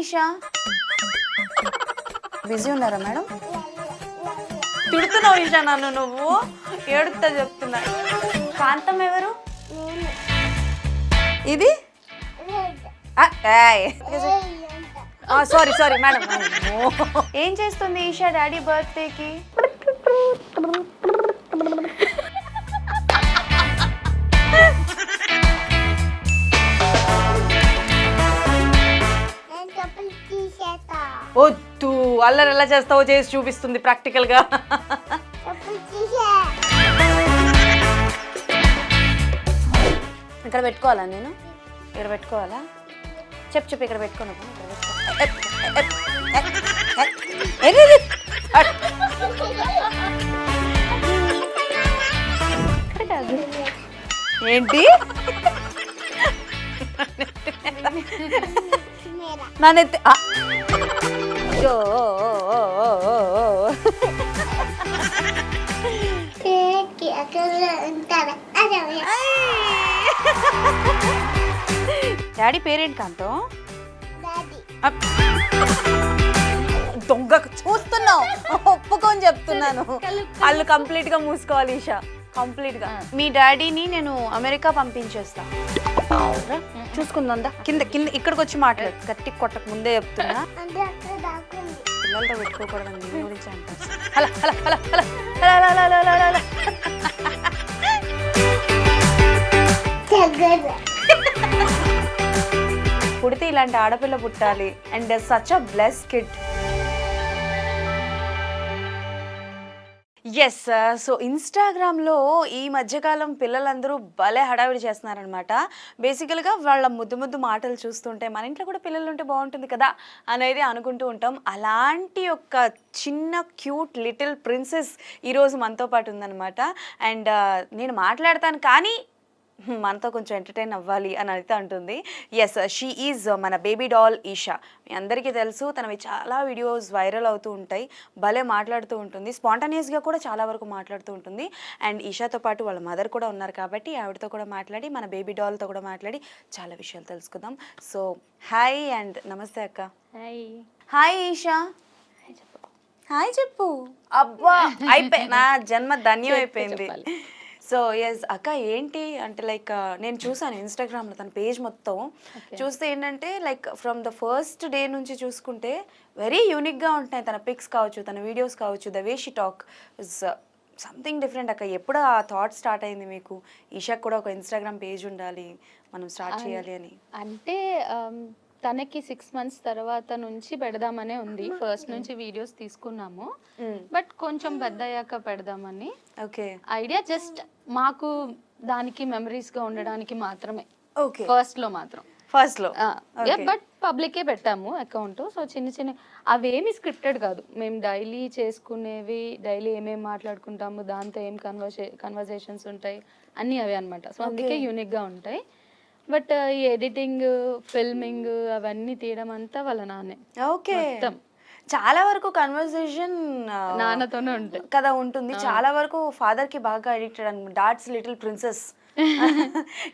Isha busy ఉన్నారా madam? తిడుతున్నావు Isha నన్ను, నువ్వు ఏడుస్తా చెప్తున్నా. కాంతం ఎవరు? ఇది సారీ సారీ మేడం. ఏం చేస్తుంది ఈషా డాడీ బర్త్డేకి? వద్దు, అల్లరి ఎలా చేస్తావో చేసి చూపిస్తుంది ప్రాక్టికల్ గా. ఇక్కడ పెట్టుకోవాలా నేను? ఇక్కడ పెట్టుకోవాలా? చెప్పు చెప్పు, ఇక్కడ పెట్టుకోను. ఏంటి నానెత్తి డాడీ పేరేంటి కాంతం? దొంగ చూస్తున్నావు, ఒప్పుకొని చెప్తున్నాను. వాళ్ళు కంప్లీట్ గా మూసుకోవాలి ఈషా, కంప్లీట్ గా. మీ డాడీని నేను అమెరికా పంపించేస్తా, చూసుకుందా? కింద కింద ఇక్కడికి వచ్చి మాట్లాడు, గట్టి కొట్టక ముందే చెప్తున్నా. పిల్లలతో పెట్టుకోకూడదు నీ గురించి అంటారు. పుడితే ఇలాంటి ఆడపిల్ల పుట్టాలి. And such a bless kid. Yes, so ఇన్స్టాగ్రామ్లో ఈ మధ్యకాలం పిల్లలందరూ భలే హడావిడి చేస్తున్నారనమాట. బేసికల్గా వాళ్ళ ముద్దు ముద్దు మాటలు చూస్తుంటే మన ఇంట్లో కూడా పిల్లలు ఉంటే బాగుంటుంది కదా అనేది అనుకుంటూ ఉంటాం. అలాంటి ఒక చిన్న క్యూట్ లిటిల్ ప్రిన్సెస్ ఈరోజు మనతో పాటు ఉందన్నమాట. అండ్ నేను మాట్లాడతాను కానీ మనతో కొంచెం ఎంటర్టైన్ అవ్వాలి అని అయితే అంటుంది. ఎస్, షీ ఈజ్ మన బేబీ డాల్ ఈషా. మీ అందరికీ తెలుసు, తనవి చాలా వీడియోస్ వైరల్ అవుతూ ఉంటాయి, భలే మాట్లాడుతూ ఉంటుంది, స్పాంటానియస్గా కూడా చాలా వరకు మాట్లాడుతూ ఉంటుంది. అండ్ ఈషాతో పాటు వాళ్ళ మదర్ కూడా ఉన్నారు కాబట్టి ఆవిడతో కూడా మాట్లాడి, మన బేబీ డాల్తో కూడా మాట్లాడి చాలా విషయాలు తెలుసుకుందాం. సో హాయ్ అండ్ నమస్తే అక్క. హాయ్. హాయ్ ఈషా. హాయ్ చెప్పు. అబ్బా అయిపోయి నా జన్మ ధన్యం అయిపోయింది. సో ఎస్ అక్క, ఏంటి అంటే లైక్ నేను చూసాను ఇన్స్టాగ్రామ్లో తన పేజ్ మొత్తం చూస్తే ఏంటంటే like from the first day నుంచి చూసుకుంటే వెరీ యూనిక్గా ఉంటున్నాయి తన పిక్స్ కావచ్చు, తన వీడియోస్ కావచ్చు, the way she talk is something different. అక్క ఎప్పుడు ఆ థాట్ స్టార్ట్ అయింది మీకు, ఈషాకి కూడా ఒక ఇన్స్టాగ్రామ్ పేజ్ ఉండాలి, మనం స్టార్ట్ చేయాలి అని? అంటే తనకి 6 months తర్వాత నుంచి పెడదామనే ఉంది. ఫస్ట్ నుంచి వీడియోస్ తీసుకున్నాము, బట్ కొంచెం పెద్ద అయ్యాక పెడదామని. ఓకే, ఐడియా జస్ట్ మాకు దానికి మెమరీస్ గా ఉండడానికి మాత్రమే. ఓకే, ఫస్ట్ లో బట్ పబ్లికే పెట్టాము అకౌంట్. సో చిన్న చిన్న అవేమి స్క్రిప్టెడ్ కాదు, మేము డైలీ చేసుకునేవి, డైలీ ఏమేమి మాట్లాడుకుంటాము, దాంతో ఏం కన్వర్జేషన్స్ ఉంటాయి అన్నీ అవే అనమాట. సో అందుకే యూనిక్ గా ఉంటాయి. బట్ ఈ ఎడిటింగ్, ఫిల్మింగ్ అవన్నీ తీయడం అంతా వాళ్ళ నాన్నే. ఓకే, చాలా వరకు కన్వర్సేషన్ నాన్నతోనే ఉంటుంది కదా ఉంటుంది. చాలా వరకు ఫాదర్ కి బాగా అడిక్టెడ్ అనమాట. డాడ్స్ లిటిల్ ప్రిన్సెస్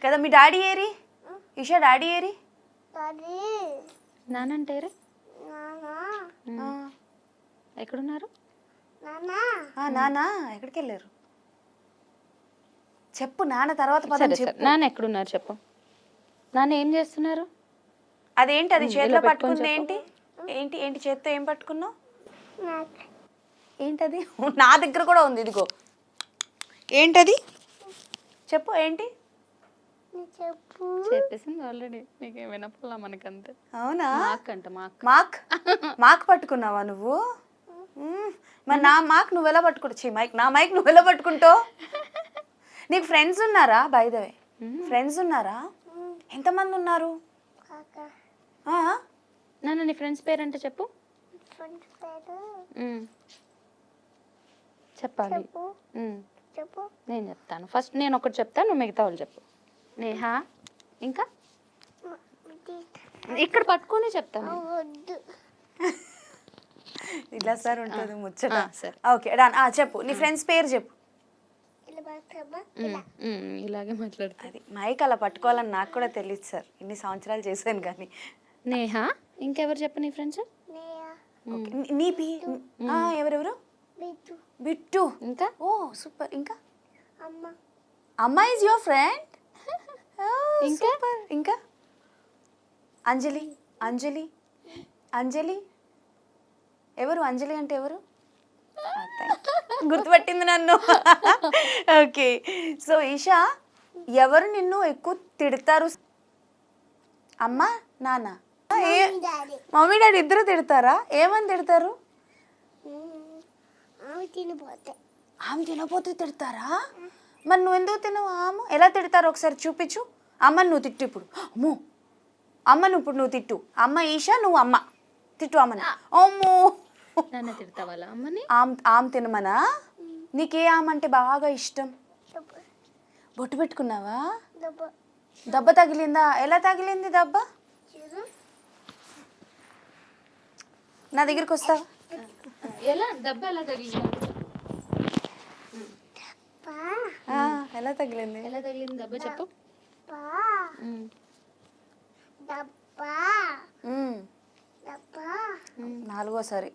కదా. మీ డాడీ ఏరి ఈషా? డాడీ ఏరి? నాన్న అంటే ఎక్కడున్నారు? నాన్న ఎక్కడికి వెళ్ళారు చెప్పు. నాన్న తర్వాత పదం చెప్పు. నాన్న ఎక్కడున్నారు చెప్పు. నాన్న ఏం చేస్తున్నారు? అదేంటి అది చేతిలో పట్టుకుంది? ఏంటి ఏంటి ఏంటి చేత్తో ఏం పట్టుకున్నావు? ఏంటది? నా దగ్గర కూడా ఉంది, ఇదిగో. ఏంటది చెప్పు. ఏంటి చెప్పేసింది ఆల్రెడీ, నీకేం వినపల్లా మనకంతే. అవునా? మాక్ అంట. మాక్ మాక్ పట్టుకున్నావా నువ్వు? మరి నా మాక్ నువ్వు ఎలా పట్టుకుంటావు? మైక్ నా మైక్ నువ్వు ఎలా పట్టుకుంటావు? నీకు ఫ్రెండ్స్ ఉన్నారా? బై ద వే ఫ్రెండ్స్ ఉన్నారా? ఎంతమంది ఉన్నారు? నాన్న నీ ఫ్రెండ్స్ పేరంటే చెప్పు. చెప్పాలి. నేను చెప్తాను. ఫస్ట్ నేను ఒకటి చెప్తాను, నువ్వు మిగతా వాళ్ళు చెప్పు. నేహా, ఇంకా ఇక్కడ పట్టుకొని చెప్తాను. ఇలా సార్ ఉంటుంది ముచ్చట. Okay done. చెప్పు, నీ ఫ్రెండ్స్ పేరు చెప్పు. ఇలాగే మాట్లాడుతుంది. మైక్ అలా పట్టుకోవాలని నాకు కూడా తెలియదు సార్, ఇన్ని సంవత్సరాలు చేశాను కానీ. నేహా, ఇంకెవరు చెప్పు నీ ఫ్రెండ్స్? ఓకే. నీ పి ఎవరెవరు? బిట్టు. ఇంకా ఓ సూపర్. ఇంకా అమ్మ ఈజ్ యువర్ ఫ్రెండ్. ఇంకా? ఇంకా అంజలి. అంజలి అంజలి ఎవరు? అంజలి అంటే ఎవరు? గుర్తుపట్టింది నన్ను. ఓకే. సో ఈషా, ఎవరు నిన్ను ఎక్కువ తిడతారు? అమ్మ, నాన్న? మమ్మీ డాడీ ఇద్దరు తిడతారా? ఏమని తిడతారు? ఆమె తినపోతే తిడతారా? మరి నువ్వు ఎందుకు తినవు? ఆమె ఎలా తిడతారు ఒకసారి చూపించు. అమ్మని నువ్వు తిట్టు ఇప్పుడు. అమ్మో, అమ్మను ఇప్పుడు నువ్వు తిట్టు. అమ్మ ఈషా, నువ్వు అమ్మ తిట్టు అమ్మని. అమ్మో, నన్ను తిడతావాలా అమ్మని? ఆమె తినమనా? నీకే ఆమె అంటే బాగా ఇష్టం? బొట్టు పెట్టుకున్నావా? దెబ్బ తగిలిందా? ఎలా తగిలింది దెబ్బ? నా దగ్గరికి వస్తావా? ఎలా దెబ్బ ఎలా తగిలింది? ఎలా తగిలింది? ఎలా తగిలింది దెబ్బ చెప్పు. నాలుగోసారి.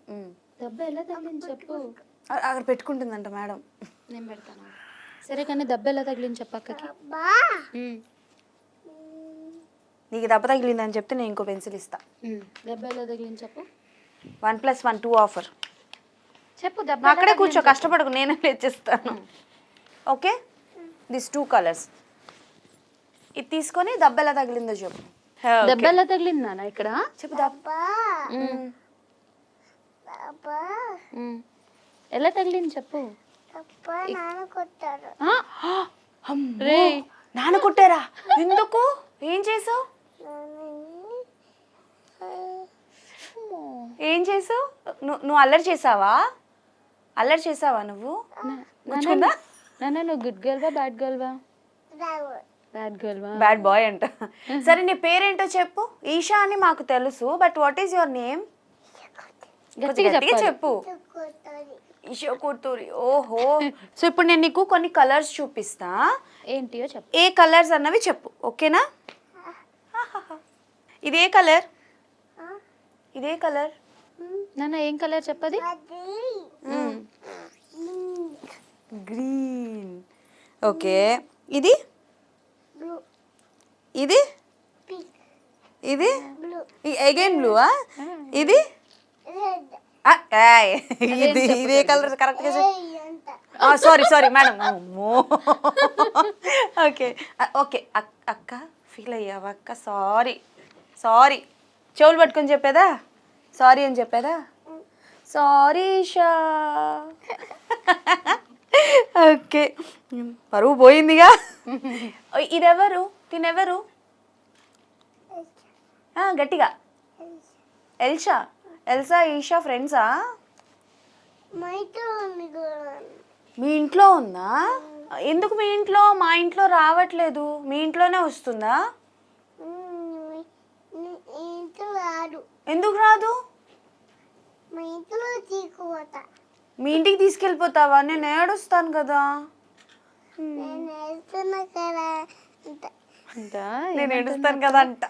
దెబ్బ ఎలా తగిలింది చెప్పు. అక్కడ పెట్టుకుంటుందంట మేడం. నేను పెడతాను. సరే కానీ దెబ్బ ఎలా తగిలింది చెప్పు అక్కకి. నీకు దెబ్బ తగిలిందని చెప్తే నేను ఇంకో పెన్సిల్ ఇస్తా. దెబ్బ ఎలా తగిలింది చెప్పు. 1+1 2 ఆఫర్ చెప్పు. దెబ్బ అక్కడే కూర్చో, కష్టపడకు, నేనే తెచ్చిస్తాను. Okay, this 2 colours. ఇది తీసుకొని దెబ్బ ఎలా తగిలిందో చెప్పు. దెబ్బ ఎలా తగిలింది నాన్న ఇక్కడ చెప్పు. దెబ్బ ఎలా తగిలింది చెప్పు. రే, నాన్న కొట్టారా? ఎందుకు? ఏం చేసావు? ఏం చేసావు? నువ్వు అల్లరి చేసావా? అల్లరి చేసావా నువ్వు? నాన్న నువ్వు గుడ్ గర్ల్వా బ్యాడ్ గర్ల్వా? బ్యాడ్ గర్ల్వా? బ్యాడ్ బాయ్ అంట. సరే, నీ పేరేంటో చెప్పు. ఈషా అని మాకు తెలుసు, but what is your name? గట్టిగా చెప్పు. ఈషా కూతురి. ఓహో. సో ఇప్పుడు నేను నీకు కొన్ని కలర్స్ చూపిస్తా. ఏంటియో చెప్పు. ఏ కలర్స్ అన్నవి చెప్పు, ఓకేనా? ఇదే కలర్, ఇదే కలర్. నాన్న ఏం కలర్ చెప్పది? గ్రీన్. ఓకే. ఇది ఇది ఇది అగైన్ బ్లూవా? ఇది ఇది ఇదే కలర్ కరెక్ట్గా sorry sorry madam. Okay okay. అక్క ఫీల్ అయ్యావా అక్క? Sorry sorry. చెవులు పట్టుకొని చెప్పేదా? సారీ అని చెప్పేదా? సారీ ఈషా. ఓకే, పరువు పోయిందిగా. ఇదెవరు? తినెవరు? గట్టిగా. ఎల్షా. ఎల్సా ఈషా ఫ్రెండ్సా? మీ ఇంట్లో ఉందా? ఎందుకు మీ ఇంట్లో? మా ఇంట్లో రావట్లేదు, మీ ఇంట్లోనే వస్తుందా? ఎందుకు రాదు? మీ ఇంటికి తీసుకెళ్ళిపోతావా? నేను ఏడుస్తాను కదా. నేను ఏడుస్తాను కదా అంట.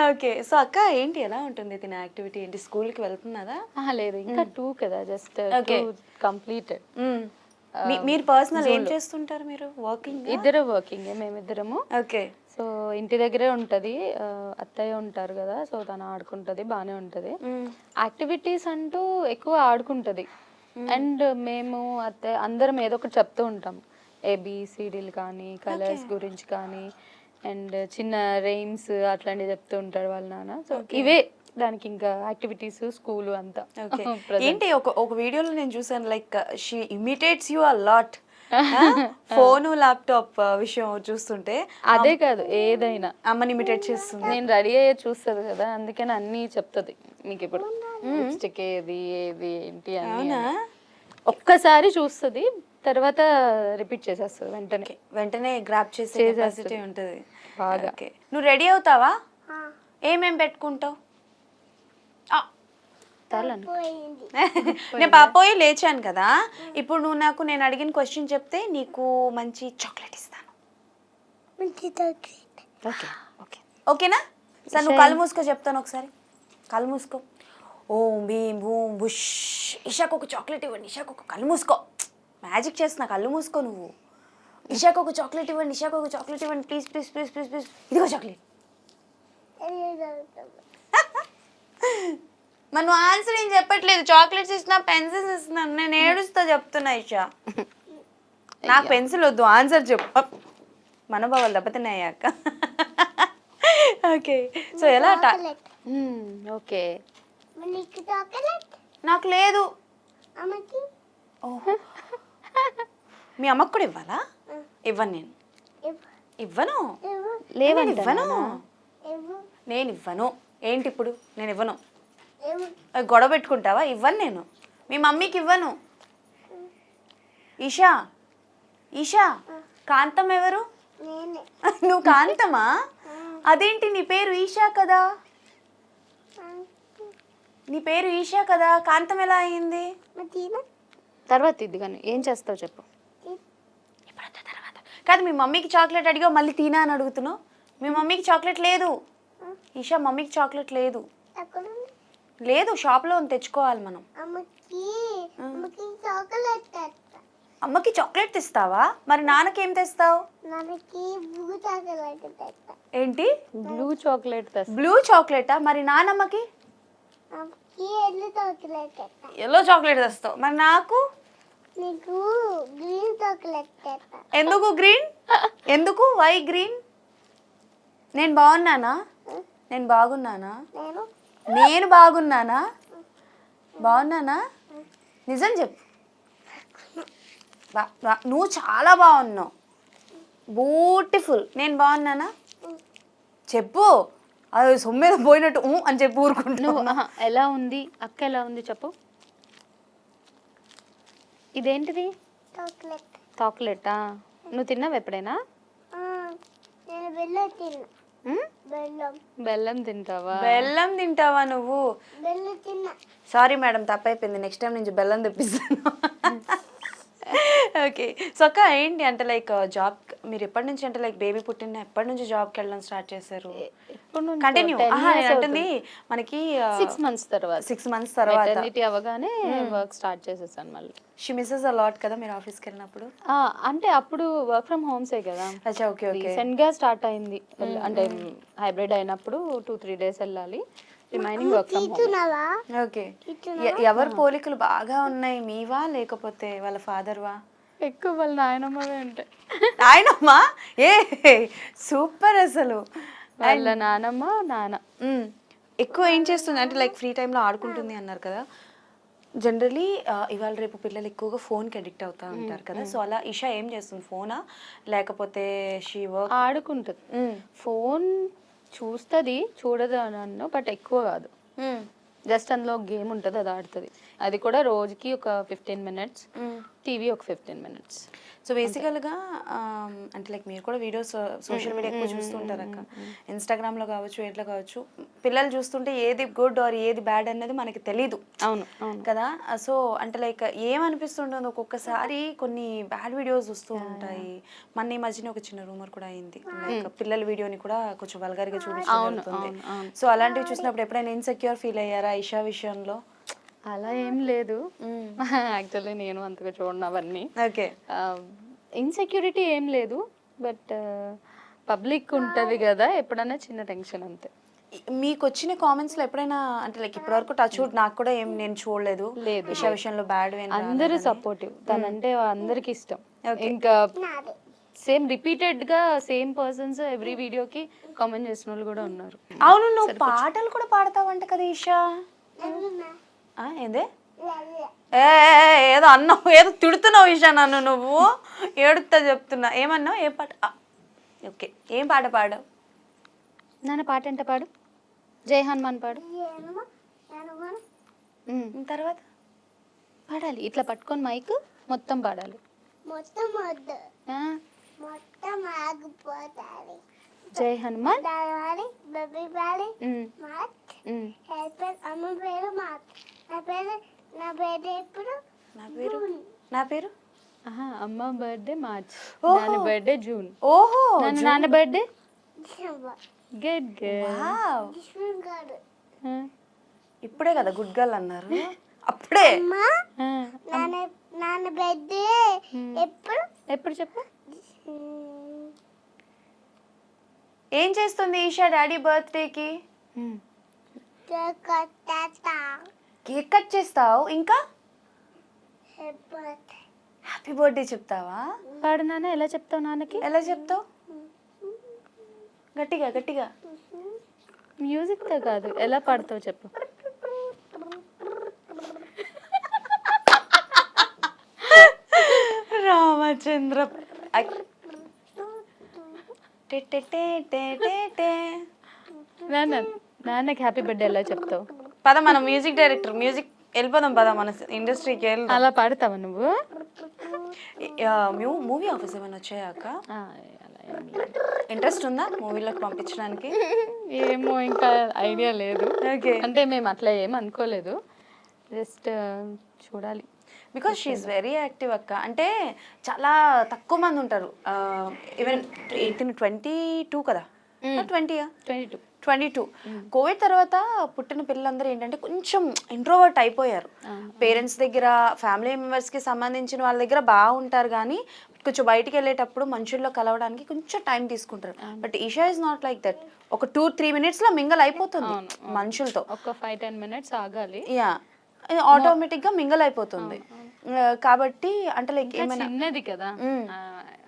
ఓకే. సో అక్క ఏంటి, ఎలా ఉంటుంది తిన యాక్టివిటీ? ఏంటి, స్కూల్కి వెళ్తున్నదా? లేదు, ఇంకా 2 కదా, జస్ట్ కంప్లీటెడ్. మీరు పర్సనల్ ఏం చేస్తుంటారు? మీరు వర్కింగ్? ఇద్దరు వర్కింగ్, మేమిద్దరము. ఓకే. సో ఇంటి దగ్గరే ఉంటుంది. అత్తయ్య ఉంటారు కదా, సో తను ఆడుకుంటుంది, బాగానే ఉంటుంది. యాక్టివిటీస్ అంటూ ఎక్కువ ఆడుకుంటుంది. అండ్ మేము అత్తయ్య అందరం ఏదో ఒకటి చెప్తూ ఉంటాం, ABCDలు కానీ, కలర్స్ గురించి కానీ, అండ్ చిన్న రైమ్స్ అట్లాంటివి చెప్తూ ఉంటాడు వాళ్ళ నాన్న. సో ఇవే దానికి ఇంకా యాక్టివిటీస్, స్కూల్ అంతా. ఏంటి, ఒక వీడియోలో నేను చూసాను, like she imitates you a lot. Phone laptop విషయం చూస్తుంటే అదే కాదు, ఏదైనా అమ్మని ఇమిటేట్ చేస్తుంది. నేను రెడీ అయ్యే చూస్తుంది కదా, అందుకని అన్ని చెప్తుంది. మీకు ఇప్పుడు లిప్స్టిక్ ఏది ఏది ఏంటి అన్ని ఒక్కసారి చూస్తుంది, తర్వాత రిపీట్ చేసేస్తుంది వెంటనే. వెంటనే గ్రాప్ చేసే కెపాసిటీ ఉంటుంది బాగా. నువ్వు రెడీ అవుతావా? ఏమేం పెట్టుకుంటావు? నేను పాపోయి లేచాను కదా, ఇప్పుడు నువ్వు నాకు నేను అడిగిన క్వశ్చన్ చెప్తే నీకు మంచి చాక్లెట్ ఇస్తాను. ఓకే ఓకే ఓకేనా? సార్ నువ్వు కళ్ళు మూసుకో, చెప్తాను ఒకసారి. కళ్ళు మూసుకో. ఓం భీం భూం బుష్. ఇషాకు ఒక చాక్లెట్ ఇవ్వండి, ఇషాకు ఒక కళ్ళు మూసుకో. మ్యాజిక్ చేస్తున్నా, కళ్ళు మూసుకో నువ్వు. ఇషాకు ఒక చాక్లెట్ ఇవ్వండి, ఇషాకు ఒక చాక్లెట్ ఇవ్వండి, please please please please please. ఇదిగో చాక్లెట్. మనం ఆన్సర్ ఏం చెప్పట్లేదు, చాక్లెట్స్ ఇస్తున్నా, పెన్సిల్స్ ఇస్తున్నాను, నేను ఏడుస్తా చెప్తున్నా ఇషా. నాకు పెన్సిల్ వద్దు, ఆన్సర్ చెప్పు. మనోభావాలు దెబ్బతిన్నాయాక. ఓకే, సో ఎలా ఓకే. నాకు లేదు. అమ్మకి ఓహో, మీ అమ్మకు కూడా ఇవ్వాలా? ఇవ్వను నేను, ఇవ్వను. నేను ఇవ్వను, నేను ఇవ్వను. ఏంటి ఇప్పుడు నేను ఇవ్వను? గొడవ పెట్టుకుంటావా? ఇవ్వను నేను, మీ మమ్మీకి ఇవ్వను. ఈషా, ఈషా, కాంతం ఎవరు? నేనే. నువ్వు కాంతమా? అదేంటి నీ పేరు ఈషా కదా? నీ పేరు ఈషా కదా, కాంతం ఎలా అయింది? తర్వాత ఇది కానీ ఏం చేస్తావు చెప్పు. తర్వాత కాదు, మీ మమ్మీకి చాక్లెట్ అడిగా మళ్ళీ తినా అని అడుగుతున్నావు. మీ మమ్మీకి చాక్లెట్ లేదు ఈషా, మమ్మీకి చాక్లెట్ లేదు. లేదు, షాప్లో ఉంది, తెచ్చుకోవాలి మనం. అమ్మకి చాక్లెట్ తెస్తా. అమ్మకి చాక్లెట్ తెస్తావా? మరి నాన్నకి ఏం తెస్తావు? నాన్నకి బ్లూ చాక్లెట్ తెస్తా. ఏంటి? బ్లూ చాక్లెట్ తెస్తా. బ్లూ చాక్లెటా? మరి నాన్నమ్మకి అమ్మకి ఎల్లో చాక్లెట్ తెస్తా. ఎల్లో చాక్లెట్ తెస్తావు. మరి నాకు? నీకు గ్రీన్ చాక్లెట్ తెస్తా. ఎందుకు గ్రీన్? ఎందుకు వై గ్రీన్? నేను బాగున్నానా? నేను బాగున్నానా? నేను బాగున్నానా? బాగున్నానా? నిజం చెప్పు. నువ్వు చాలా బాగున్నావు, బ్యూటిఫుల్. నేను బాగున్నానా? చెప్పు. అది సొమ్మేద పోయినట్టు అని చెప్పి ఊరుకుంటున్నావు. నువ్వు ఎలా ఉంది అక్క, ఎలా ఉంది చెప్పు. ఇదేంటిది? చాక్లెట్. చాక్లెటా? నువ్వు తిన్నావు ఎప్పుడైనా? నేను బెల్లం తిన్నా. బెల్లం. బెల్లం తింటావా? బెల్లం తింటావా నువ్వు? బెల్లం తిన్నా. సారీ మేడం, తప్పైపోయింది, నెక్స్ట్ టైం నుంచి బెల్లం తెప్పిస్తాను. ఓకే, సో అక్క ఏంటి అంటే లైక్ జాబ్ మీరు ఎప్పటి నుంచి అంటే లైక్ బేబీ పుట్టిన ఎప్పటి నుంచి జాబ్కి వెళ్ళడం స్టార్ట్ చేశారు? కంటిన్యూ అంటుంది మనకి 6 months తర్వాత. 6 months తర్వాత మెటర్నిటీ అవగానే వర్క్ స్టార్ట్ చేసేసాను మళ్ళీ. షీ మిస్సెస్ అ లాట్ కదా మీరు ఆఫీస్కి వెళ్ళినప్పుడు? అంటే అప్పుడు వర్క్ ఫ్రమ్ హోమ్సే కదా, అచ్చా, ఓకే ఓకే. రీసెంట్ గా స్టార్ట్ అయింది. అంటే హైబ్రిడ్ అయినప్పుడు 2-3 days వెళ్ళాలి, remaining work from home. Okay, ఎవరు పోలికలు బాగా ఉన్నాయి, మీవా లేకపోతే వాళ్ళ ఫాదర్వా? ఎక్కువ వాళ్ళ నాయనమ్మవే ఉంటాయి. నాయనమ్మ? ఏ సూపర్ అసలు. వాళ్ళ నానమ్మ నాన్న. ఎక్కువ ఏం చేస్తుంది అంటే లైక్ ఫ్రీ టైంలో ఆడుకుంటుంది అన్నారు కదా. జనరలీ ఇవాళ రేపు పిల్లలు ఎక్కువగా ఫోన్కి అడిక్ట్ అవుతూ ఉంటారు కదా, సో అలా ఇషా ఏం చేస్తుంది? ఫోనా లేకపోతే షీ వర్క్? ఆడుకుంటుంది. ఫోన్ చూస్తుంది, చూడదు అని అన్ను, బట్ ఎక్కువ కాదు. జస్ట్ అందులో గేమ్ ఉంటుంది, అది ఆడుతుంది. అది కూడా రోజుకి ఒక 15 minutes, టీవీ ఒక 15 minutes. సో బేసికల్గా అంటే లైక్ మీరు కూడా వీడియోస్ సోషల్ మీడియా ఎక్కువ చూస్తుంటారు అక్క, ఇన్స్టాగ్రామ్లో కావచ్చు, ఎట్లా కావచ్చు, పిల్లలు చూస్తుంటే ఏది గుడ్ ఆర్ ఏది బ్యాడ్ అన్నది మనకి తెలీదు. అవును కదా. సో అంటే లైక్ ఏమనిపిస్తుంటుంది ఒక్కొక్కసారి కొన్ని బ్యాడ్ వీడియోస్ వస్తూ ఉంటాయి. మన ఈ మధ్యన ఒక చిన్న రూమర్ కూడా అయింది, లైక్ పిల్లల వీడియోని కూడా కొంచెం వల్గర్గా చూపించగలుగుతుంది. సో అలాంటివి చూసినప్పుడు ఎప్పుడైనా ఇన్సెక్యూర్ ఫీల్ అయ్యారా ఇషా విషయంలో? అలా ఏం లేదు, యాక్చువల్లీ నేను అంతగా చూడను అవన్నీ. ఓకే, ఇన్సెక్యూరిటీ ఏం లేదు, బట్ పబ్లిక్ ఉంటుంది కదా, ఎప్పుడైనా చిన్న టెన్షన్ అంతే. మీకు వచ్చిన కామెంట్స్ లో ఎప్పుడైనా అంటే లైక్ ఇప్పటివరకు టచ్ వుడ్ నాకు కూడా ఏం నేను చూడలేదు ఇషా విషయంలో బ్యాడ్. అందరూ సపోర్టివ్, తనంటే అందరికి ఇష్టం. ఇంకా సేమ్ రిపీటెడ్ గా సేమ్ పర్సన్స్ ఎవ్రీ వీడియోకి కామెంట్ చేసిన వాళ్ళు కూడా ఉన్నారు. అవును, నువ్వు పాటలు కూడా పాడతావంట కదా ఇషా? ఏందే ఏదో అన్నావు, ఏదో తిడుతున్నావు ఇషా నన్ను, నువ్వు ఏడుస్తా చెప్తున్నా. ఏమన్నావు? ఏ పాట? ఓకే, ఏం పాట పాడావు? నాన్న పాట అంటే పాడు, జై హనుమాన్ పాడు. తర్వాత పాడాలి, ఇట్లా పట్టుకొని మైక్ మొత్తం పాడాలి. మొత్తం ఆగిపోతాయి. జై హనుమాన్. Baby Bali March. అమ్మ పేరు మార్చ్. నా పేరు ఎప్పుడు? నా పేరు అమ్మ బర్త్డే మార్చ్, నాన్న బర్త్డే జూన్. ఓహో, నాన్న బర్త్డే డిసెంబర్. Good good. ఇప్పుడే కదా గుడ్ గర్ల్ అన్నారు, అప్పుడే. అమ్మా ఆ, నాన్న నాన్న బర్త్డే ఎప్పుడు ఎప్పుడు చెప్పు. ఏం చేస్తుంది ఈషా డాడీ బర్త్డేకి? కొత్త కేక్ కట్ చేస్తావు, ఇంకా ఎప్పుడు హ్యాపీ బర్త్డే చెప్తావా? పాడు నాన్న, ఎలా చెప్తావు నాన్నకి? ఎలా చెప్తావు? గట్టిగా గట్టిగా. మ్యూజిక్తో కాదు, ఎలా పాడుతావు చెప్పు. రామచంద్ర. టే టే టే టే టే టే. నాన్న, నాన్నకి హ్యాపీ బర్త్డే ఎలా చెప్తావు? పద మనం మ్యూజిక్ డైరెక్టర్, మ్యూజిక్ వెళ్ళిపోదాం పద, మన ఇండస్ట్రీకి వెళ్దాం. అలా పాడుతావా నువ్వు? మూవీ ఆఫీస్ ఏమైనా వచ్చాయాక ఆ, అలా ఏం లేదు. ఇంట్రెస్ట్ ఉందా మూవీలోకి పంపించడానికి? ఏమో, ఇంకా ఐడియా లేదు. ఓకే, అంటే మేము అట్లా ఏం అనుకోలేదు, జస్ట్ చూడాలి. బికాస్ షీఈస్ వెరీ యాక్టివ్ అక్క. అంటే చాలా తక్కువ మంది ఉంటారు. ఈవెన్ 22 కదా, 20 22. 22. కోవిడ్ తర్వాత పుట్టిన పిల్లలందరూ ఏంటంటే కొంచెం ఇంట్రోవర్ట్ అయిపోయారు. పేరెంట్స్ దగ్గర, ఫ్యామిలీ మెంబర్స్కి సంబంధించిన వాళ్ళ దగ్గర బాగుంటారు, కానీ కొంచెం బయటికి వెళ్ళేటప్పుడు మనుషుల్లో కలవడానికి కొంచెం టైం తీసుకుంటారు. But Esha is not like that. ఒక 2-3 minutesలో మింగల్ అయిపోతుంది మనుషులతో. ఒక 5-10 minutes ఆగాలి. యా, ఆటోమేటిక్గా మింగల్ అయిపోతుంది. కాబట్టి అంటే లైక్ ఏమైనా చిన్నది కదా,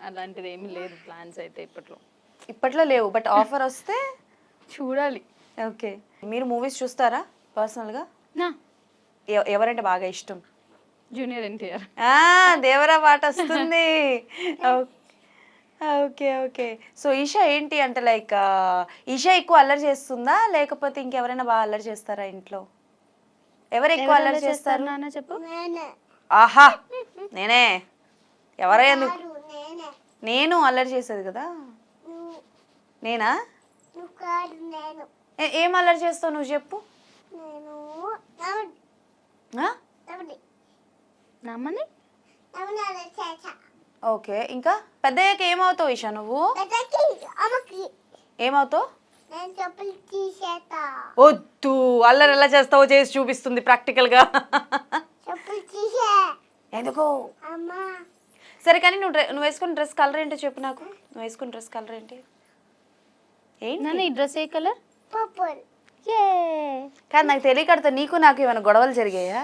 అలాంటిది ఏమీ లేదు ప్లాన్స్ అయితే ఇప్పట్లో లేవు, బట్ ఆఫర్ వస్తే చూడాలి. ఓకే. మీరు మూవీస్ చూస్తారా పర్సనల్గా? నా ఎవరంటే బాగా ఇష్టం? జూనియర్ ఎన్టీఆర్. దేవరా పాట వస్తుంది. Okay okay. సో ఈషా ఏంటి అంటే లైక్ ఈషా ఎక్కువ అల్లరి చేస్తుందా, లేకపోతే ఇంకెవరైనా బాగా అల్లరి చేస్తారా ఇంట్లో? ఎవరు ఎక్కువ అల్లరి చేస్తారు నాన్న చెప్పు. నేనే ఆహా, నేనే. ఎవరయ్యా నువ్వు? నేనే నేను అల్లరి చేసేది కదా, నువ్వు నేనా? నువ్వు కాదు నేను ఏం అల్లరి చేస్తావు నువ్వు చెప్పు. నేను ఆ? నవ్వుడి నమ్మని నవ్వునాలి చేసా ఓకే. ఇంకా పెద్దయ్యాక ఏమవుతావు ఈషా నువ్వు? పెద్దకి అమ్మకి ఏమవుతావు? నేను చెప్పులు తీసేస్తా. వద్దు, అల్లరి ఎలా చేస్తావో చేసి చూపిస్తుంది ప్రాక్టికల్గా. చెప్పులు తీసే ఎందుకో? అమ్మా సరే కానీ నువ్వు వేసుకున్న డ్రెస్ కలర్ ఏంటో చెప్పు నాకు. నువ్వు వేసుకున్న డ్రెస్ కలర్ ఏంటి? ఏంటి నాన్న ఈ డ్రెస్ ఏ కలర్? పప్పుల్ కానీ నాకు తెలియకడతా నీకు నాకు ఏమైనా గొడవలు జరిగాయా?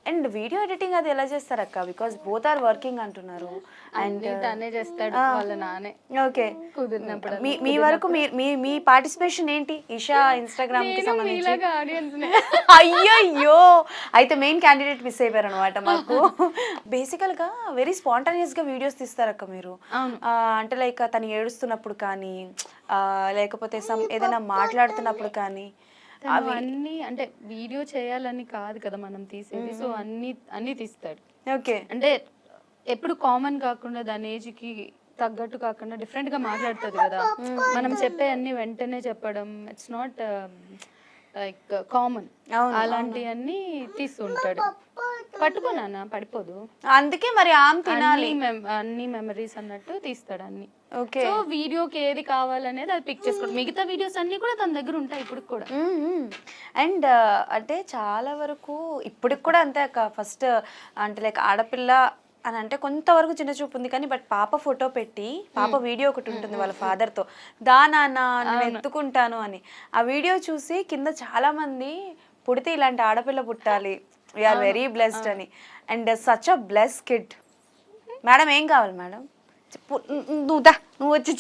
అండ్ వీడియో ఎడిటింగ్ అది ఎలా చేస్తారు అక్క? బికాస్ బోత్ ఆర్ వర్కింగ్ అంటున్నారు. అండ్ తనే చేస్తాడు వాళ్ళ నానే ఓకే. కుదిరినప్పుడు. మీ వరకు మీ పార్టిసిపేషన్ ఏంటి ఈషా ఇన్స్టాగ్రామ్ కి సంబంధించి? ఆడియన్స్ అయ్యయ్యో, అయితే మెయిన్ క్యాండిడేట్ మిస్ అయిపోయారు అనమాట మాకు. బేసికల్ గా వెరీ స్పాంటానియస్ గా వీడియోస్ తీస్తారక్క మీరు. అంటే లైక్ తను ఏడుస్తున్నప్పుడు కానీ, లేకపోతే ఏదైనా మాట్లాడుతున్నప్పుడు కానీ. అన్ని అంటే వీడియో చేయాలని కాదు కదా మనం తీసేది, సో అన్ని తీస్తాడు. ఓకే. అంటే ఎప్పుడు కామన్ కాకుండా దాని ఏజ్ కి తగ్గట్టు కాకుండా డిఫరెంట్ గా మాట్లాడుతుంది కదా, మనం చెప్పే అన్ని వెంటనే చెప్పడం ఇట్స్ నాట్ లైక్ కామన్. అలాంటివన్నీ తీస్తుంటాడు. పట్టుకోనా పడిపోదు, అందుకే మరి ఆమె తినాలి. అన్ని మెమరీస్ అన్నట్టు తీస్తాడు అన్ని. ఓకే. సో వీడియోకి ఏది కావాలనేది అది పిక్ చేసుకోవడం. మిగతా వీడియోస్ అన్ని కూడా తన దగ్గర ఉంటాయి ఇప్పుడు కూడా. అండ్ అంటే చాలా వరకు ఇప్పటికి కూడా అంతే అక్క. ఫస్ట్ అంటే లైక్ ఆడపిల్ల అని అంటే కొంతవరకు చిన్న చూపు ఉంది, కానీ బట్ పాప ఫోటో పెట్టి పాప వీడియో ఒకటి ఉంటుంది వాళ్ళ ఫాదర్తో, నాన్న నేను ఎత్తుకుంటాను అని. ఆ వీడియో చూసి కింద చాలా మంది పుడితే ఇలాంటి ఆడపిల్ల పుట్టాలి, వీఆర్ వెరీ బ్లెస్డ్ అని. And such a bless kid. Madam ఏం కావాలి మేడం? నువ్వు వచ్చి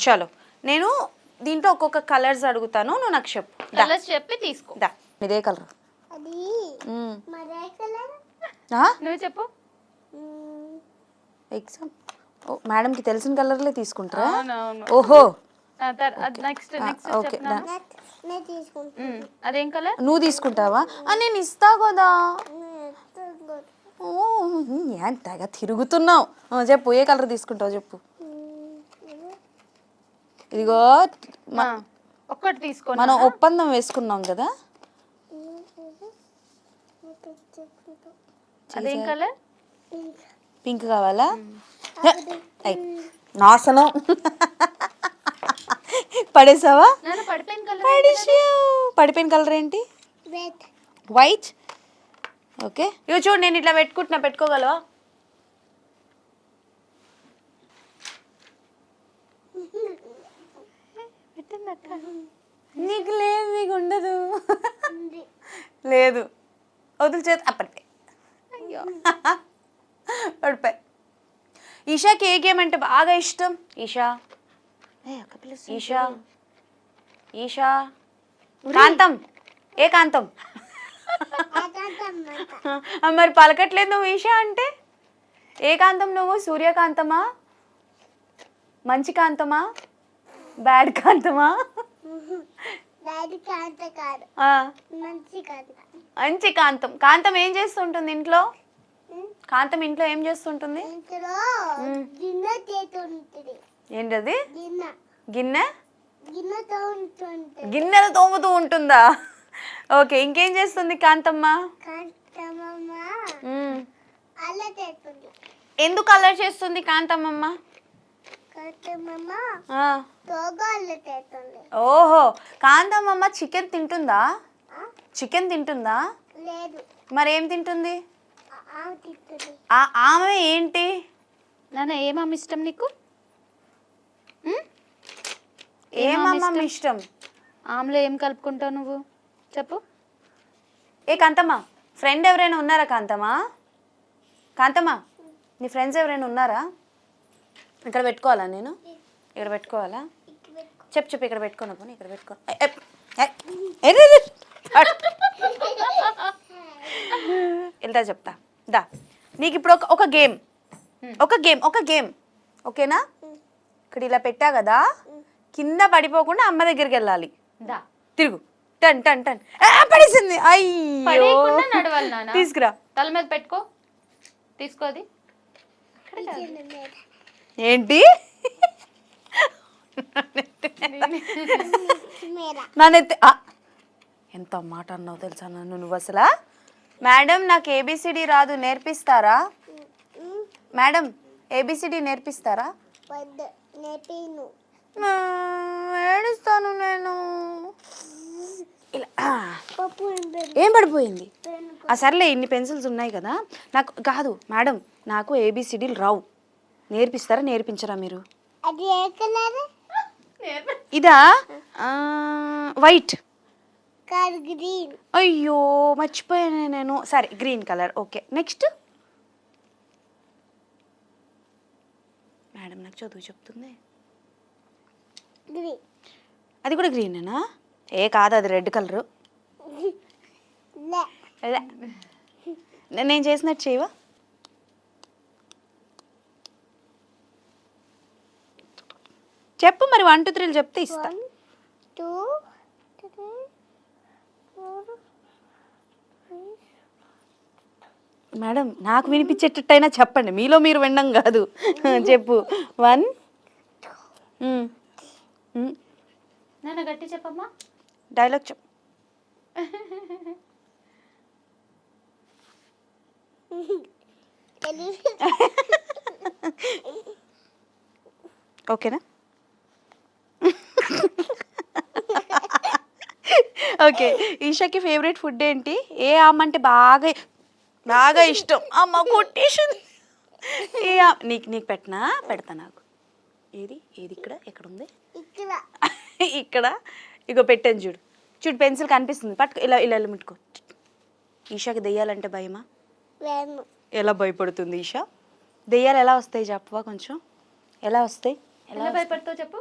చలో, నేను దీంట్లో ఒక్కొక్క కలర్స్ అడుగుతాను, నువ్వు నాకు చెప్పు. కలర్స్ చెప్పి తీసుకో. ఇదే కలర్. అది మరే కలర్ నువ్వు చెప్పు. ఎగ్జామ్ మేడంకి తెలిసిన కలర్లే తీసుకుంటారా? అవునవును. ఓహో, నెక్స్ట్ ఓకే. నేను తీసుకుంటాను. అదేం కలర్? నువ్వు తీసుకుంటావా? నేను ఇస్తా కదా. ఎంతగా తిరుగుతున్నావు. చెప్పు, ఏ కలర్ తీసుకుంటావు చెప్పు. ఇదిగో ఒక్కటి తీసుకో. మనం ఒప్పందం వేసుకున్నాం కదా. అదేం కలర్? పింక్ కావాలా? నాశనం. పడేసావా? నాన్న పడిపోయిన కలర్ పడేసావు. పడిపోయిన కలర్ ఏంటి? Wait white. ఓకే ఇవి చూడు, నేను ఇట్లా పెట్టుకుంటున్నా, పెట్టుకోగలవా? నీకు లేదు, నీకు ఉండదు. ఉంది. లేదు, వదులు చేతి. పడిపోయి. అయ్యో పడిపోయి. ఈషాకి ఏ గేమ్ అంటే బాగా ఇష్టం? ఈషా ఈషా ఈషా కాంతం. ఏ కాంతం? అదంతా మరి పలకట్లేదు నువ్వు ఈషా అంటే. ఏ కాంతం నువ్వు? సూర్యకాంతమా, మంచి కాంతమా, బ్యాడ్ కాంతమా? డాడీ కాంత కాదు, ఆ, మంచి కాదు. మంచి కాంతం. కాంతం ఏం చేస్తుంటుంది ఇంట్లో? కాంతం ఇంట్లో ఏం చేస్తుంటుంది? ఇంట్లో గిన్నె చేతుంటుంది. ఏంటది? గిన్నె గిన్నె. గిన్నెతో ఉంటుంది. గిన్నెలు తోముతూ ఉంటుందా? ఓకే, ఇంకేం చేస్తుంది కాంతమ్మ? కాంతమ్మ మ్మ్. అలా చేస్తుంది. ఎందుకు అల్లరి చేస్తుంది కాంతమ్మమ్మ? కాంతమ్మ ఆ. తోగా అలా చేస్తుంది. ఓహో, కాంతమ్మమ్మ చికెన్ తింటుందా? చికెన్ తింటుందా? లేదు, మరేం తింటుంది? తింటుంది. ఆమె ఏంటి? నాన్న ఏమమ్మ ఇష్టం నీకు? ఏమమ్మ ఇష్టం? ఆమ్లో ఏం కలుపుకుంటావు నువ్వు చెప్పు? ఏ కాంతమ్మ, ఫ్రెండ్ ఎవరైనా ఉన్నారా కాంతమ్మ? కాంతమ్మ, నీ ఫ్రెండ్స్ ఎవరైనా ఉన్నారా? ఇక్కడ పెట్టుకోవాలా నేను? ఇక్కడ పెట్టుకోవాలా? చెప్పు చెప్పు, ఇక్కడ పెట్టుకోను పోనీ, ఇక్కడ పెట్టుకో. వెళ్తా చెప్తా దా. నీకు ఇప్పుడు ఒక గేమ్, ఒక గేమ్ ఓకేనా? ఇక్కడ ఇలా పెట్టా కదా, కింద పడిపోకుండా అమ్మ దగ్గరికి వెళ్ళాలి. దా తిరుగు. టన్ టన్ టన్. పడేసింది. అయ్యో, పడేయకుండా నడవాలి నాన్న. తీసుకురా. తల మీద పెట్టుకో, తీసుకోది. ఏంటి? మేరా నానైతే ఎంత మాట అన్నావు తెలుసా నన్ను నువ్వు అసలు. మేడం, నాకు ఏబిసిడి రాదు, నేర్పిస్తారా? Madam, A B C D నేర్పిస్తారా? వద్దు, నేర్పిను. ఏడుస్తాను నేను. ఇలా పప్పు ఏం పడిపోయింది? సర్లే, ఇన్ని పెన్సిల్స్ ఉన్నాయి కదా. నాకు కాదు మేడం, నాకు ఏబిసిడీలు రావు, నేర్పిస్తారా నేర్పించరా మీరు? అది ఏ కలర్? ఇదా? వైట్. కాదు, గ్రీన్. అయ్యో మర్చిపోయాను నేను. సరే, green colour. Okay, next. Madam నాకు చదువు చెప్తుంది. గ్రీన్. అది కూడా గ్రీనేనా? ఏ కాదు, అది రెడ్ కలరు. లే. నేను చేసినట్టు చేయవా? చెప్పు మరి, 1 2 3 చెప్తే ఇస్తా. 1 2 3 4 మేడం, నాకు వినిపించేటట్టయినా చెప్పండి, మీలో మీరు వినడం కాదు. చెప్పు. 1 నాన్న గట్టి చెప్పమ్మా. డైలాగ్ చెప్పు. ఓకేనా? ఓకే, ఈషాకి ఫేవరెట్ ఫుడ్ ఏంటి? ఏ ఆమె అంటే బాగా బాగా ఇష్టం? అమ్మ కొట్టేసింది. నీకు పెట్టనా? పెడతా. నాకు ఏది ఏది ఇక్కడ ఎక్కడ ఉంది? ఇక్కడ ఇక్కడ. ఇగో పెట్టాను చూడు. చూడు, పెన్సిల్ కనిపిస్తుంది, పట్టుకో. ఇలా ఇలా ఇలా ముట్టుకో. ఈషాకి దెయ్యాలంటే భయమా? వేము. ఎలా భయపడుతుంది ఈషా? దెయ్యాలు ఎలా వస్తాయి చెప్పవా కొంచెం? ఎలా వస్తాయి? ఎలా భయపడతావు చెప్పు?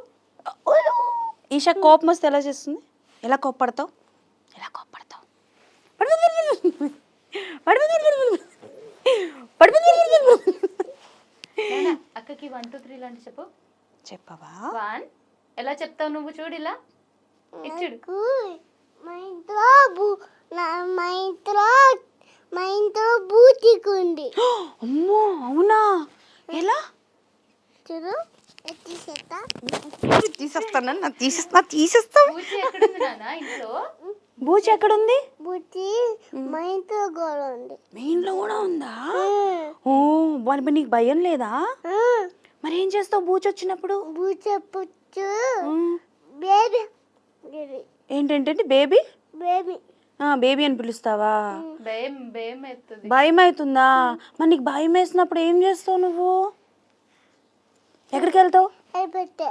ఈషా కోపం వస్తే ఎలా చేస్తుంది? ఎలా కోప్పడతావు? ఎలా కోప్పడతావు? అక్కకి 1 2 3 లాంటి చెప్పు. చెప్పవా? 1 ఎలా చెప్తావు నువ్వు? చూడు ఇలా ఇచ్చుడు. మా ఇంట్లో మా ఇంట్లో బూటికుంది. అమ్మో, అవునా? ఎలా? చూడు, తీసేస్తా. తీసేస్తాను, నాకు తీసేస్తావు. పూచి ఎక్కడుంది నాన్న ఇంట్లో? బూచి ఎక్కడుంది? బూటి మా ఇంట్లో కూడా ఉంది. మీ ఇంట్లో కూడా ఉందా? ఓ, మరి నీకు భయం లేదా? మరి ఏం చేస్తావు బూచి వచ్చినప్పుడు? బూచెప్పుచ్చు బేబీ బేబీ ఏంటంటే బేబీ బేబీ బేబీ అని పిలుస్తావా? భయం భయం ఎత్తుంది. భయం అవుతుందా? మరి నీకు భయం వేసినప్పుడు ఏం చేస్తావు నువ్వు? ఎక్కడికి వెళ్తావు? అయిపోతే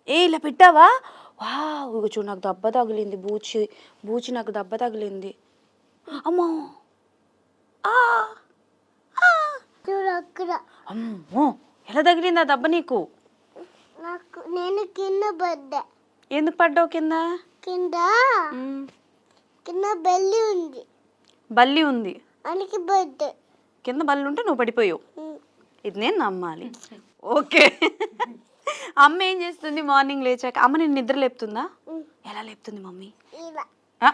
ఇలా పెట్టావా? వా ఇక చూడు, నాకు దెబ్బ తగిలింది. బూచి నాకు దెబ్బ తగిలింది. అమ్మో ఆ, ఆ. చూడు అక్కడ అమ్మో ఎలా తగిలింది ఆ దెబ్బ నీకు? నేను కింద పడ్డా. ఎందుకు పడ్డావు కింద? కింద ఉమ్, కింద బెల్లి ఉంది బల్లి ఉంది. అందుకే పడ్డా. కింద బల్లి ఉంటే నువ్వు పడిపోయావు. ఇది నేను నమ్మాలి. ఓకే. అమ్మ ఏం చేస్తుంది మార్నింగ్ లేచాక? అమ్మ నేను నిద్ర లేపుతుందా? ఎలా లేపుతుంది మమ్మీ? ఇలా ఆ,